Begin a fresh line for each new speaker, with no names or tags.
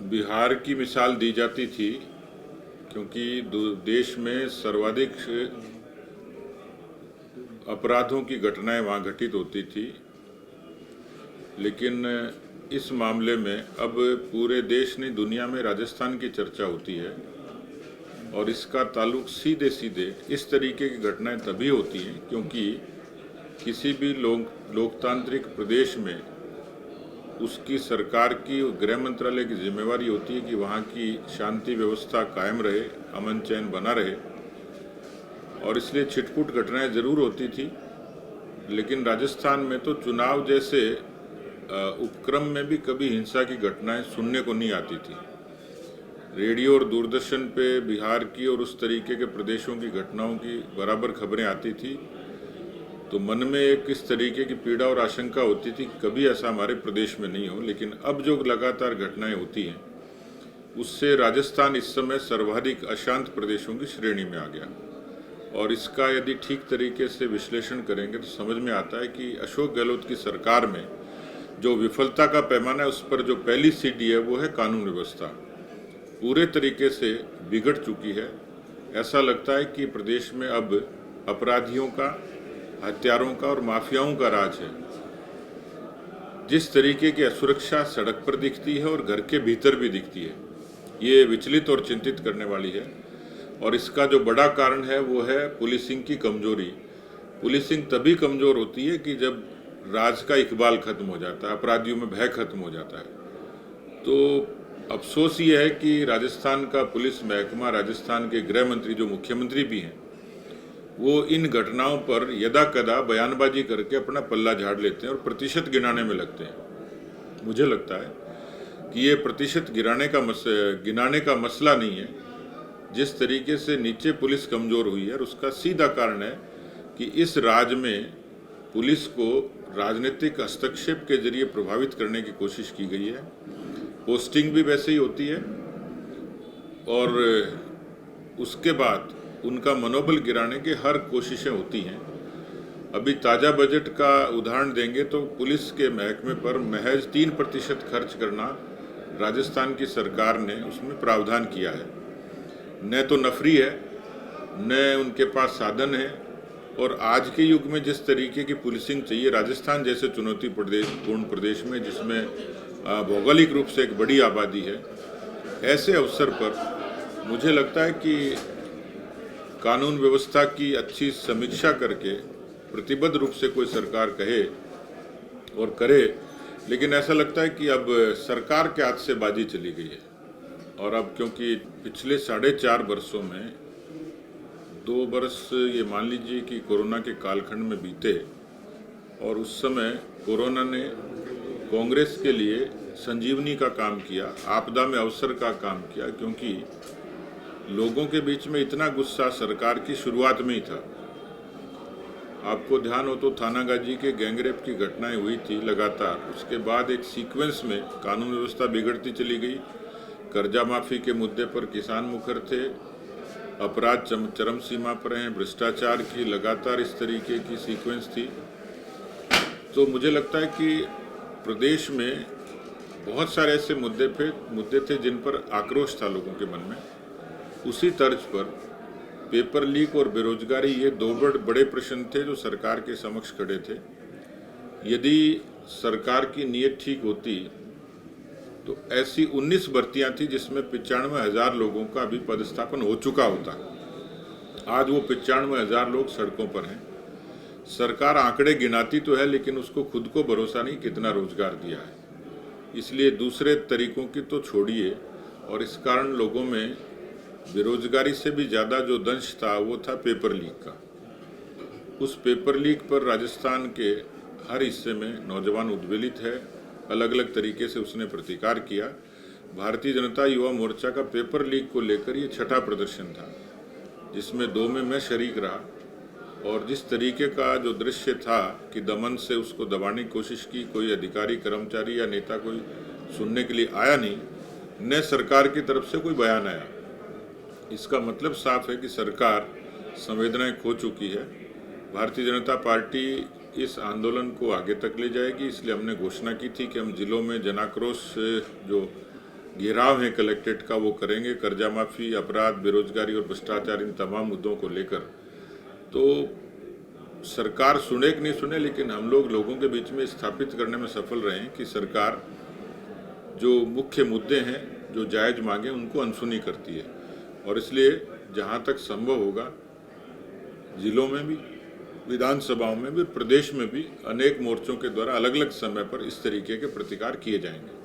बिहार की मिसाल दी जाती थी क्योंकि देश में सर्वाधिक अपराधों की घटनाएं वहां घटित होती थी। लेकिन इस मामले में अब पूरे देश नहीं दुनिया में राजस्थान की चर्चा होती है और इसका ताल्लुक सीधे सीधे इस तरीके की घटनाएं तभी होती हैं क्योंकि किसी भी लोकतांत्रिक प्रदेश में उसकी सरकार की गृह मंत्रालय की जिम्मेवारी होती है कि वहाँ की शांति व्यवस्था कायम रहे, अमन चैन बना रहे, और इसलिए छिटपुट घटनाएं जरूर होती थी। लेकिन राजस्थान में तो चुनाव जैसे उपक्रम में भी कभी हिंसा की घटनाएं सुनने को नहीं आती थी। रेडियो और दूरदर्शन पे बिहार की और उस तरीके के प्रदेशों की घटनाओं की बराबर खबरें आती थी, तो मन में एक इस तरीके की पीड़ा और आशंका होती थी कि कभी ऐसा हमारे प्रदेश में नहीं हो। लेकिन अब जो लगातार घटनाएं होती हैं उससे राजस्थान इस समय सर्वाधिक अशांत प्रदेशों की श्रेणी में आ गया। और इसका यदि ठीक तरीके से विश्लेषण करेंगे तो समझ में आता है कि अशोक गहलोत की सरकार में जो विफलता का पैमाना है उस पर जो पहली सीढ़ी है वो है कानून व्यवस्था, पूरे तरीके से बिगड़ चुकी है। ऐसा लगता है कि प्रदेश में अब अपराधियों का, हत्यारों का और माफियाओं का राज है। जिस तरीके की असुरक्षा सड़क पर दिखती है और घर के भीतर भी दिखती है, ये विचलित और चिंतित करने वाली है। और इसका जो बड़ा कारण है वो है पुलिसिंग की कमजोरी। पुलिसिंग तभी कमजोर होती है कि जब राज का इकबाल खत्म हो जाता है, अपराधियों में भय खत्म हो जाता है। तो अफसोस ये है कि राजस्थान का पुलिस महकमा, राजस्थान के गृह मंत्री जो मुख्यमंत्री भी हैं, वो इन घटनाओं पर यदा कदा बयानबाजी करके अपना पल्ला झाड़ लेते हैं और प्रतिशत गिनाने में लगते हैं। मुझे लगता है कि ये प्रतिशत गिनाने का मसला नहीं है। जिस तरीके से नीचे पुलिस कमजोर हुई है उसका सीधा कारण है कि इस राज्य में पुलिस को राजनीतिक हस्तक्षेप के जरिए प्रभावित करने की कोशिश की गई है। पोस्टिंग भी वैसे ही होती है और उसके बाद उनका मनोबल गिराने की हर कोशिशें होती हैं। अभी ताज़ा बजट का उदाहरण देंगे तो पुलिस के महकमे पर महज 3% खर्च करना राजस्थान की सरकार ने उसमें प्रावधान किया है। न तो नफरी है, न उनके पास साधन है। और आज के युग में जिस तरीके की पुलिसिंग चाहिए, राजस्थान जैसे चुनौतीपूर्ण प्रदेश में जिसमें भौगोलिक रूप से एक बड़ी आबादी है, ऐसे अवसर पर मुझे लगता है कि कानून व्यवस्था की अच्छी समीक्षा करके प्रतिबद्ध रूप से कोई सरकार कहे और करे। लेकिन ऐसा लगता है कि अब सरकार के हाथ से बाजी चली गई है। और अब क्योंकि पिछले 4.5 वर्षों में 2 वर्ष ये मान लीजिए कि कोरोना के कालखंड में बीते, और उस समय कोरोना ने कांग्रेस के लिए संजीवनी का काम किया, आपदा में अवसर का काम किया, क्योंकि लोगों के बीच में इतना गुस्सा सरकार की शुरुआत में ही था। आपको ध्यान हो तो थानागाजी के गैंगरेप की घटनाएं हुई थी लगातार। उसके बाद एक सीक्वेंस में कानून व्यवस्था बिगड़ती चली गई। कर्जा माफी के मुद्दे पर किसान मुखर थे, अपराध चरम सीमा पर हैं, भ्रष्टाचार की लगातार इस तरीके की सीक्वेंस थी। तो मुझे लगता है कि प्रदेश में बहुत सारे ऐसे मुद्दे थे जिन पर आक्रोश था लोगों के मन में। उसी तर्ज पर पेपर लीक और बेरोजगारी, ये 2 बड़े प्रश्न थे जो सरकार के समक्ष खड़े थे। यदि सरकार की नीयत ठीक होती तो ऐसी 19 भर्तियां थी जिसमें 95,000 लोगों का अभी पदस्थापन हो चुका होता। आज वो 95,000 लोग सड़कों पर हैं। सरकार आंकड़े गिनाती तो है लेकिन उसको खुद को भरोसा नहीं कितना रोजगार दिया है। इसलिए दूसरे तरीकों की तो छोड़िए, और इस कारण लोगों में बेरोजगारी से भी ज़्यादा जो दंश था वो था पेपर लीक का। उस पेपर लीक पर राजस्थान के हर हिस्से में नौजवान उद्वेलित है, अलग अलग तरीके से उसने प्रतिकार किया। भारतीय जनता युवा मोर्चा का पेपर लीक को लेकर ये 6ठा प्रदर्शन था, जिसमें 2 में मैं शरीक रहा। और जिस तरीके का जो दृश्य था कि दमन से उसको दबाने की कोशिश की, कोई अधिकारी, कर्मचारी या नेता कोई सुनने के लिए आया नहीं, न सरकार की तरफ से कोई बयान आया। इसका मतलब साफ है कि सरकार संवेदनाएं खो चुकी है। भारतीय जनता पार्टी इस आंदोलन को आगे तक ले जाएगी। इसलिए हमने घोषणा की थी कि हम जिलों में जनाक्रोश जो घेराव है कलेक्ट्रेट का वो करेंगे। कर्जा माफी, अपराध, बेरोजगारी और भ्रष्टाचार, इन तमाम मुद्दों को लेकर तो सरकार सुने कि नहीं सुने, लेकिन हम लोगों के बीच में स्थापित करने में सफल रहे हैं कि सरकार जो मुख्य मुद्दे हैं, जो जायज मांगे, उनको अनसुनी करती है। और इसलिए जहां तक संभव होगा जिलों में भी, विधानसभाओं में भी, प्रदेश में भी अनेक मोर्चों के द्वारा अलग अलग समय पर इस तरीके के प्रतिकार किए जाएंगे।